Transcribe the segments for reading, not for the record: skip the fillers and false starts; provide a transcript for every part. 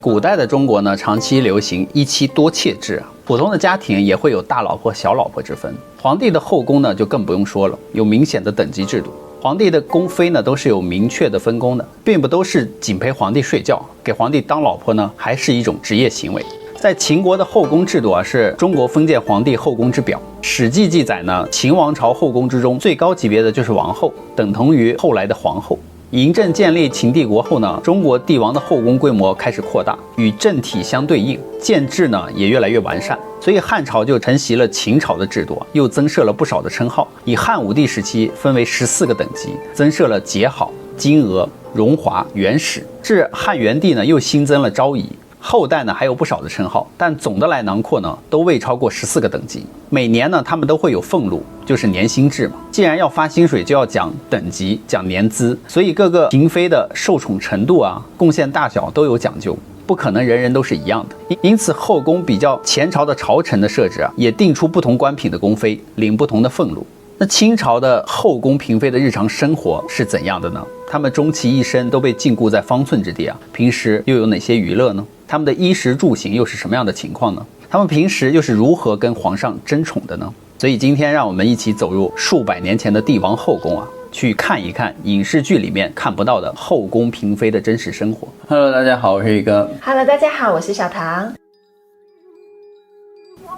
古代的中国呢，长期流行一妻多妾制，普通的家庭也会有大老婆、小老婆之分。皇帝的后宫呢，就更不用说了，有明显的等级制度。皇帝的宫妃呢，都是有明确的分工的，并不都是仅陪皇帝睡觉，给皇帝当老婆呢，还是一种职业行为。在秦国的后宫制度啊，是中国封建皇帝后宫之表。《史记》记载呢，秦王朝后宫之中最高级别的就是王后，等同于后来的皇后。嬴政建立秦帝国后呢，中国帝王的后宫规模开始扩大，与政体相对应，建制呢也越来越完善。所以汉朝就承袭了秦朝的制度，又增设了不少的称号，以汉武帝时期分为14个等级，增设了节好、金娥、荣华、元始。至汉元帝呢，又新增了昭仪。后代呢还有不少的称号，但总的来囊括呢，都未超过14个等级。每年呢，他们都会有俸禄，就是年薪制嘛。既然要发薪水，就要讲等级、讲年资，所以各个嫔妃的受宠程度啊、贡献大小都有讲究，不可能人人都是一样的。因此，后宫比较前朝的朝臣的设置啊，也定出不同官品的宫妃领不同的俸禄。那清朝的后宫嫔妃的日常生活是怎样的呢？他们终其一生都被禁锢在方寸之地啊，平时又有哪些娱乐呢？他们的衣食住行又是什么样的情况呢？他们平时又是如何跟皇上争宠的呢？所以今天让我们一起走入数百年前的帝王后宫啊，去看一看影视剧里面看不到的后宫嫔妃的真实生活。Hello， 大家好，我是宇哥。Hello， 大家好，我是小唐。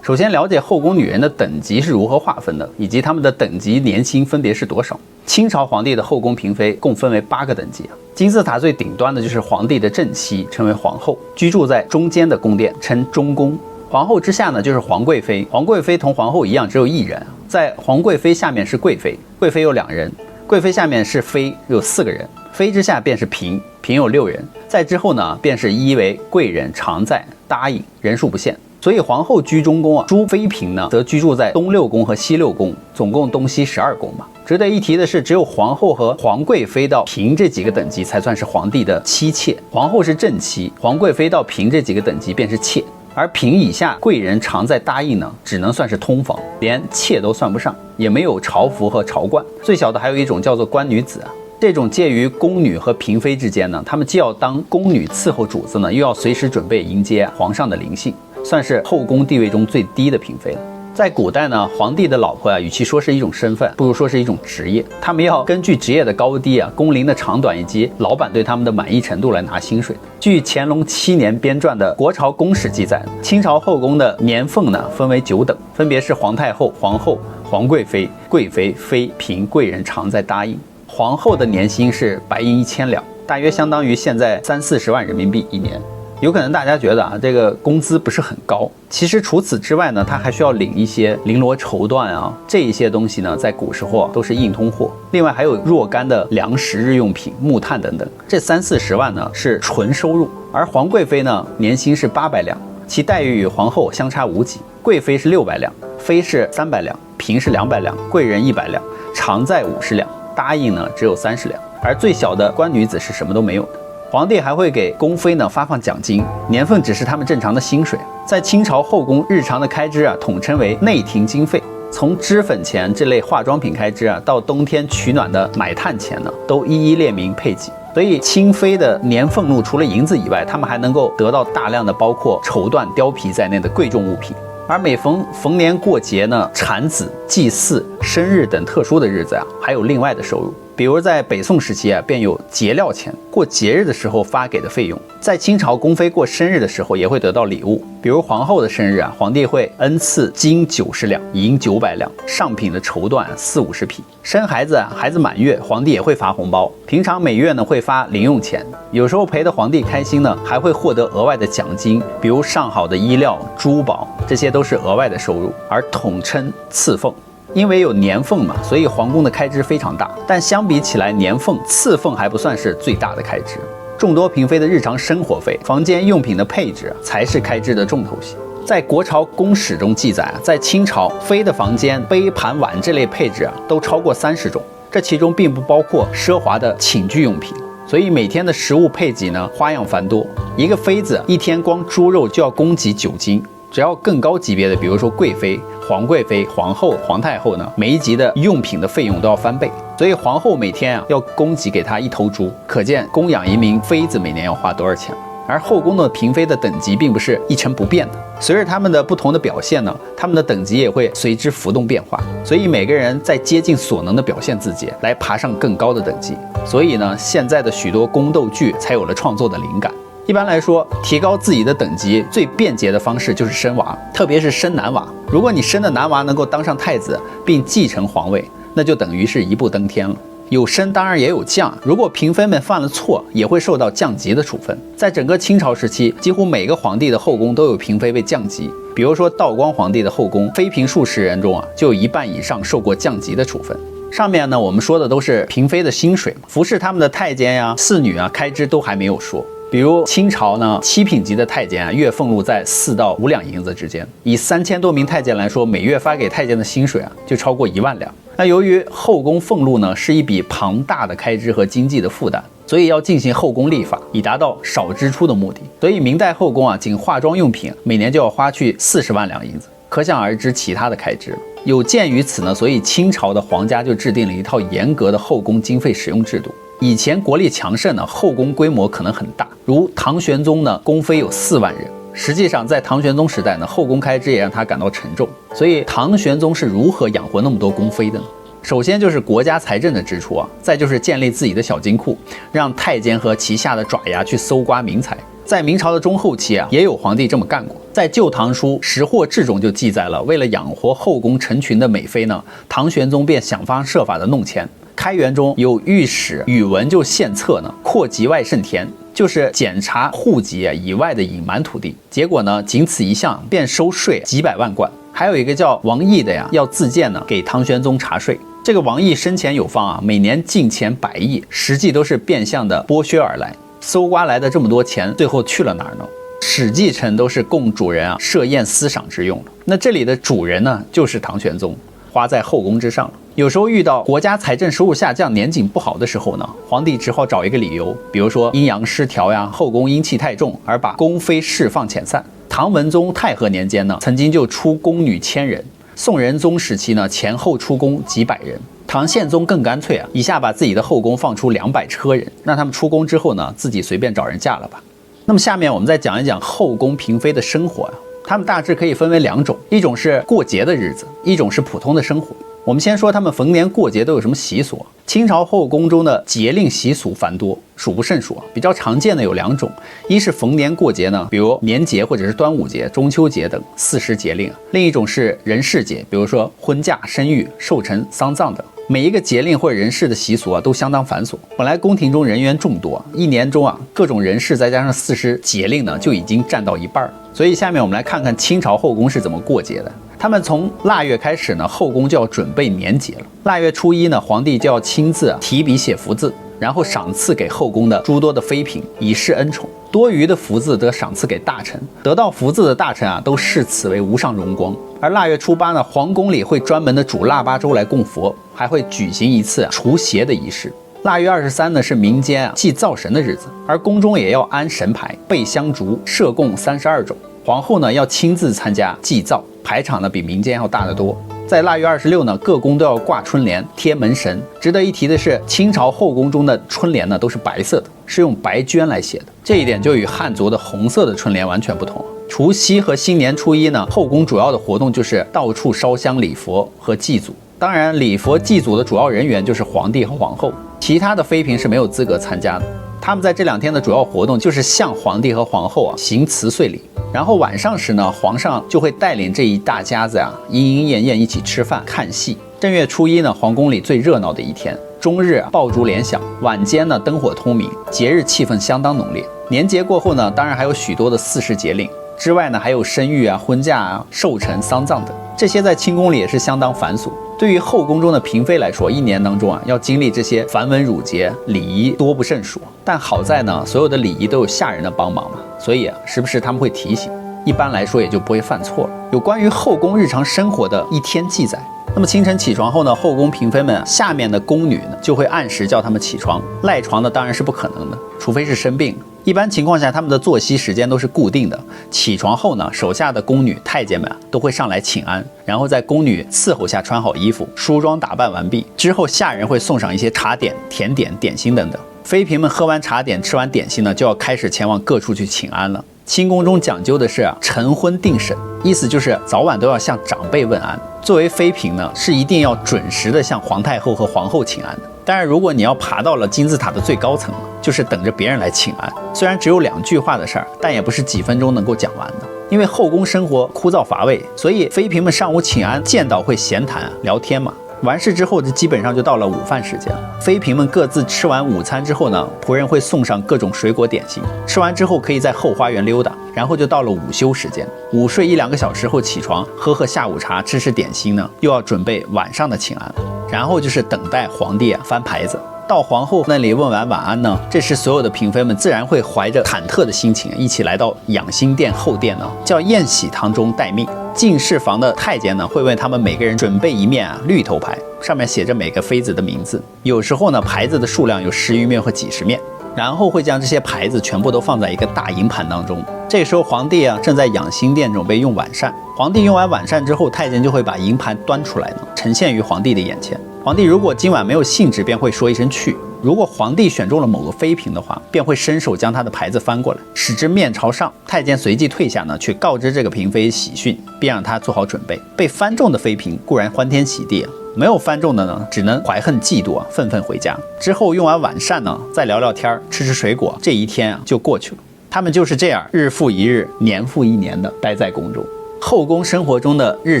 首先了解后宫女人的等级是如何划分的，以及她们的等级年薪分别是多少。清朝皇帝的后宫嫔妃共分为8个等级啊。金字塔最顶端的就是皇帝的正妻，称为皇后，居住在中间的宫殿，称中宫。皇后之下呢，就是皇贵妃。皇贵妃同皇后一样，只有1人。在皇贵妃下面是贵妃，贵妃有2人。贵妃下面是妃，有4个人。妃之下便是嫔，嫔有6人。再之后呢，便是一为贵人、常在、答应，人数不限。所以皇后居中宫啊，诸妃嫔呢则居住在东6宫和西6宫，总共东西12宫嘛。值得一提的是，只有皇后和皇贵妃到嫔这几个等级才算是皇帝的妻妾，皇后是正妻，皇贵妃到嫔这几个等级便是妾，而嫔以下贵人常在答应呢，只能算是通房，连妾都算不上，也没有朝服和朝冠。最小的还有一种叫做官女子啊。这种介于宫女和嫔妃之间呢，她们既要当宫女伺候主子呢，又要随时准备迎接皇上的临幸，算是后宫地位中最低的嫔妃了。在古代呢，皇帝的老婆啊，与其说是一种身份，不如说是一种职业。他们要根据职业的高低啊、工龄的长短以及老板对他们的满意程度来拿薪水。据乾隆7年编撰的《国朝宫史》记载，清朝后宫的年俸呢分为9等，分别是皇太后、皇后、皇贵妃、贵妃、妃、嫔、贵人、常在、答应。皇后的年薪是白银1000两，大约相当于现在30-40万人民币一年。有可能大家觉得啊，这个工资不是很高。其实除此之外呢，他还需要领一些绫罗绸缎啊，这一些东西呢，在古时候都是硬通货。另外还有若干的粮食、日用品、木炭等等。这30-40万呢是纯收入。而皇贵妃呢，年薪是800两，其待遇与皇后相差无几。贵妃是600两，妃是300两，嫔是200两，贵人100两，常在50两，答应呢只有30两。而最小的官女子是什么都没有的。皇帝还会给宫妃呢发放奖金，年俸只是他们正常的薪水。在清朝后宫日常的开支啊，统称为内廷经费。从脂粉钱这类化妆品开支啊，到冬天取暖的买炭钱呢，都一一列明配给。所以清妃的年俸禄除了银子以外，他们还能够得到大量的包括绸缎、貂皮在内的贵重物品。而每逢年过节呢、产子、祭祀、生日等特殊的日子啊，还有另外的收入。比如在北宋时期啊，便有节料钱，过节日的时候发给的费用。在清朝，宫妃过生日的时候也会得到礼物，比如皇后的生日啊，皇帝会恩赐金90两、银900两，上品的绸缎40-50匹。生孩子啊，孩子满月，皇帝也会发红包。平常每月呢会发零用钱，有时候陪得皇帝开心呢，还会获得额外的奖金，比如上好的衣料、珠宝，这些都是额外的收入，而统称赐俸。因为有年俸嘛，所以皇宫的开支非常大。但相比起来，年俸、赐俸还不算是最大的开支。众多嫔妃的日常生活费、房间用品的配置才是开支的重头戏。在《国朝宫史》中记载啊，在清朝，妃的房间杯盘碗这类配置啊，都超过30种。这其中并不包括奢华的寝具用品。所以每天的食物配给呢，花样繁多。一个妃子一天光猪肉就要供给9斤。只要更高级别的，比如说贵妃、皇贵妃、皇后、皇太后呢，每一级的用品的费用都要翻倍。所以皇后每天要供给给她1头猪，可见供养一名妃子每年要花多少钱。而后宫的嫔妃的等级并不是一成不变的，随着他们的不同的表现呢，他们的等级也会随之浮动变化。所以每个人在竭尽所能的表现自己，来爬上更高的等级。所以呢，现在的许多宫斗剧才有了创作的灵感。一般来说，提高自己的等级最便捷的方式就是生娃，特别是生男娃。如果你生的男娃能够当上太子并继承皇位，那就等于是一步登天了。有升当然也有降，如果嫔妃们犯了错，也会受到降级的处分。在整个清朝时期，几乎每个皇帝的后宫都有嫔妃被降级。比如说道光皇帝的后宫，妃嫔数十人中就有一半以上受过降级的处分。上面呢，我们说的都是嫔妃的薪水，服侍他们的太监呀、侍女啊，开支都还没有说。比如清朝呢，7品级的太监月俸禄在4到5两银子之间，以3000多名太监来说，每月发给太监的薪水就超过1万两。那由于后宫俸禄呢是一笔庞大的开支和经济的负担，所以要进行后宫立法，以达到少支出的目的。所以明代后宫仅化妆用品每年就要花去40万两银子，可想而知其他的开支。有鉴于此呢，所以清朝的皇家就制定了一套严格的后宫经费使用制度。以前国力强盛呢，后宫规模可能很大，如唐玄宗呢，宫妃有4万人。实际上，在唐玄宗时代呢，后宫开支也让他感到沉重。所以，唐玄宗是如何养活那么多宫妃的呢？首先就是国家财政的支出再就是建立自己的小金库，让太监和旗下的爪牙去搜刮民财。在明朝的中后期也有皇帝这么干过。在《旧唐书·识货志》中就记载了，为了养活后宫成群的美妃呢，唐玄宗便想方设法的弄钱。开元中有御史宇文就献策呢，扩籍外盛田，就是检查户籍以外的隐瞒土地。结果呢，仅此一项便收税几百万贯。还有一个叫王毅的要自荐呢，给唐玄宗查税。这个王毅生前有方每年进钱100亿，实际都是变相的剥削而来。搜刮来的这么多钱，最后去了哪儿呢？史记称都是供主人设宴私赏之用的。那这里的主人呢，就是唐玄宗，花在后宫之上了。有时候遇到国家财政收入下降、年景不好的时候呢，皇帝只好找一个理由，比如说阴阳失调后宫阴气太重，而把宫妃释放遣散。唐文宗太和年间呢，曾经就出宫女1000人；宋仁宗时期呢，前后出宫几百人。唐宪宗更干脆一下把自己的后宫放出200车人，让他们出宫之后呢，自己随便找人嫁了吧。那么下面我们再讲一讲后宫嫔妃的生活他们大致可以分为2种，一种是过节的日子，一种是普通的生活。我们先说他们逢年过节都有什么习俗。清朝后宫中的节令习俗繁多，数不胜数比较常见的有2种，一是逢年过节呢，比如年节或者是端午节、中秋节等40节令；另一种是人事节，比如说婚嫁、生育、寿辰、丧葬等。每一个节令或者人事的习俗都相当繁琐。本来宫廷中人员众多，一年中各种人事再加上40节令呢，就已经占到一半了。所以下面我们来看看清朝后宫是怎么过节的。他们从腊月开始呢，后宫就要准备年节了。腊月初1呢，皇帝就要亲自提笔写福字，然后赏赐给后宫的诸多的妃嫔，以示恩宠。多余的福字则赏赐给大臣，得到福字的大臣都视此为无上荣光。而腊月初8呢，皇宫里会专门的煮腊八粥来供佛，还会举行一次除邪的仪式。腊月23呢，是民间祭灶神的日子，而宫中也要安神牌、备香烛、设供32种。皇后呢要亲自参加祭灶，排场呢比民间要大得多。在腊月26呢，各宫都要挂春联、贴门神。值得一提的是，清朝后宫中的春联呢都是白色的，是用白绢来写的，这一点就与汉族的红色的春联完全不同。除夕和新年初1呢，后宫主要的活动就是到处烧香礼佛和祭祖。当然，礼佛祭祖的主要人员就是皇帝和皇后，其他的妃嫔是没有资格参加的。他们在这2天的主要活动就是向皇帝和皇后行辞岁礼。然后晚上时呢，皇上就会带领这一大家子莺莺燕燕一起吃饭看戏。正月初1呢，皇宫里最热闹的一天，中日爆竹连响，晚间呢灯火通明，节日气氛相当浓烈。年节过后呢，当然还有许多的40节令之外呢，还有生育婚嫁寿辰、丧葬等，这些在清宫里也是相当繁琐。对于后宫中的嫔妃来说，一年当中要经历这些繁文缛节，礼仪多不胜数。但好在呢，所有的礼仪都有下人的帮忙嘛，所以时不时他们会提醒，一般来说也就不会犯错了。有关于后宫日常生活的一天记载。那么清晨起床后呢，后宫嫔妃们下面的宫女呢就会按时叫他们起床，赖床的当然是不可能的，除非是生病。一般情况下，他们的作息时间都是固定的。起床后呢，手下的宫女、太监们都会上来请安，然后在宫女伺候下穿好衣服，梳妆打扮完毕之后，下人会送上一些茶点、甜点、点心等等。妃嫔们喝完茶点，吃完点心呢，就要开始前往各处去请安了。清宫中讲究的是晨昏定审，意思就是早晚都要向长辈问安。作为妃嫔呢，是一定要准时的向皇太后和皇后请安的。当然，如果你要爬到了金字塔的最高层，就是等着别人来请安。虽然只有2句话的事儿，但也不是几分钟能够讲完的。因为后宫生活枯燥乏味，所以妃嫔们上午请安，见到会闲谈聊天嘛。完事之后，就基本上就到了午饭时间了。妃嫔们各自吃完午餐之后呢，仆人会送上各种水果点心。吃完之后，可以在后花园溜达，然后就到了午休时间。午睡1-2个小时后起床，喝下午茶，吃点心呢，又要准备晚上的请安。然后就是等待皇帝翻牌子。到皇后那里问完晚安呢，这时所有的嫔妃们自然会怀着忐忑的心情，一起来到养心殿后殿呢，叫宴喜堂中待命。进士房的太监呢，会为他们每个人准备一面绿头牌，上面写着每个妃子的名字。有时候呢，牌子的数量有10余面或几十面。然后会将这些牌子全部都放在一个大银盘当中。这时候皇帝正在养心殿准备用晚膳。皇帝用完晚膳之后，太监就会把银盘端出来呢，呈现于皇帝的眼前。皇帝如果今晚没有兴致，便会说一声去。如果皇帝选中了某个妃嫔的话，便会伸手将她的牌子翻过来，使之面朝上。太监随即退下呢，去告知这个嫔妃喜讯，并让她做好准备。被翻中的妃嫔固然欢天喜地没有翻中的呢，只能怀恨嫉妒愤愤回家。之后用完晚膳呢，再聊聊天，吃水果，这一天就过去了。他们就是这样日复一日，年复一年的待在宫中。后宫生活中的日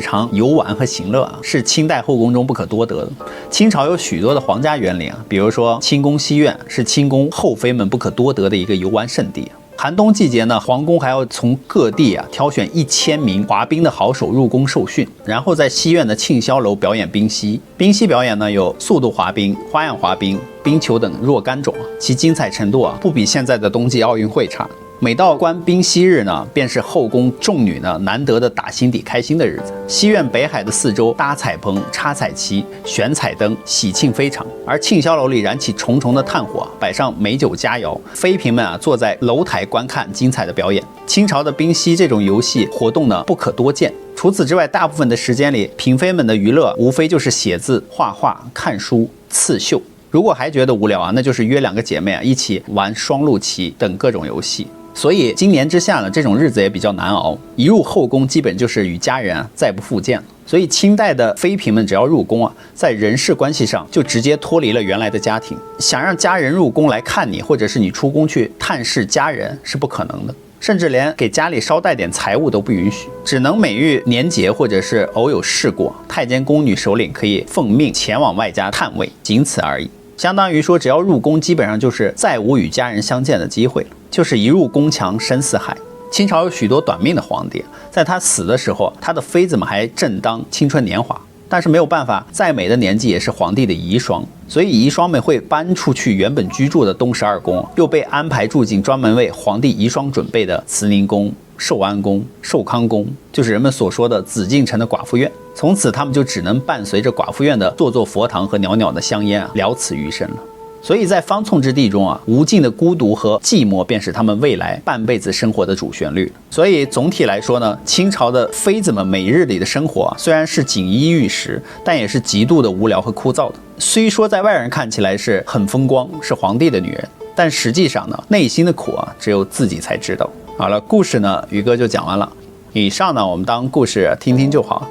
常游玩和行乐是清代后宫中不可多得的。清朝有许多的皇家园林比如说清宫西苑，是清宫后妃们不可多得的一个游玩胜地。寒冬季节呢，皇宫还要从各地挑选1000名滑冰的好手入宫受训，然后在西苑的庆霄楼表演冰嬉。冰嬉表演呢，有速度滑冰、花样滑冰、冰球等若干种，其精彩程度不比现在的冬季奥运会差。每到观冰嬉日呢，便是后宫众女呢难得的打心底开心的日子。西苑北海的4周搭彩棚、插彩旗、悬彩灯，喜庆非常。而庆霄楼里燃起重重的炭火，摆上美酒佳肴，妃嫔们坐在楼台观看精彩的表演。清朝的冰嬉这种游戏活动呢不可多见。除此之外，大部分的时间里，嫔妃们的娱乐无非就是写字、画画、看书、刺绣。如果还觉得无聊那就是约2个姐妹一起玩双陆棋等各种游戏。所以今年之下呢，这种日子也比较难熬。一入后宫，基本就是与家人再不复见了。所以清代的妃嫔们只要入宫在人事关系上就直接脱离了原来的家庭。想让家人入宫来看你，或者是你出宫去探视家人是不可能的，甚至连给家里捎带点财物都不允许，只能每遇年节或者是偶有事过，太监宫女首领可以奉命前往外家探位，仅此而已。相当于说，只要入宫，基本上就是再无与家人相见的机会了，就是一入宫墙深似海。清朝有许多短命的皇帝，在他死的时候，他的妃子们还正当青春年华，但是没有办法，再美的年纪也是皇帝的遗孀，所以遗孀们会搬出去原本居住的东12宫，又被安排住进专门为皇帝遗孀准备的慈宁宫、寿安宫、寿康宫，就是人们所说的紫禁城的寡妇院。从此他们就只能伴随着寡妇院的座佛堂和袅袅的香烟了此余生了。所以在方寸之地中无尽的孤独和寂寞便是他们未来半辈子生活的主旋律。所以总体来说呢，清朝的妃子们每日里的生活虽然是锦衣玉食，但也是极度的无聊和枯燥的。虽说在外人看起来是很风光，是皇帝的女人，但实际上呢，内心的苦只有自己才知道。好了，故事呢，宇哥就讲完了。以上呢，我们当故事听听就好。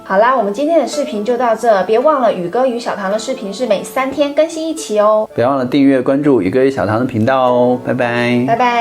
好啦，我们今天的视频就到这，别忘了宇哥与小唐的视频是每3天更新1期哦。别忘了订阅关注宇哥与小唐的频道哦，拜拜，拜拜。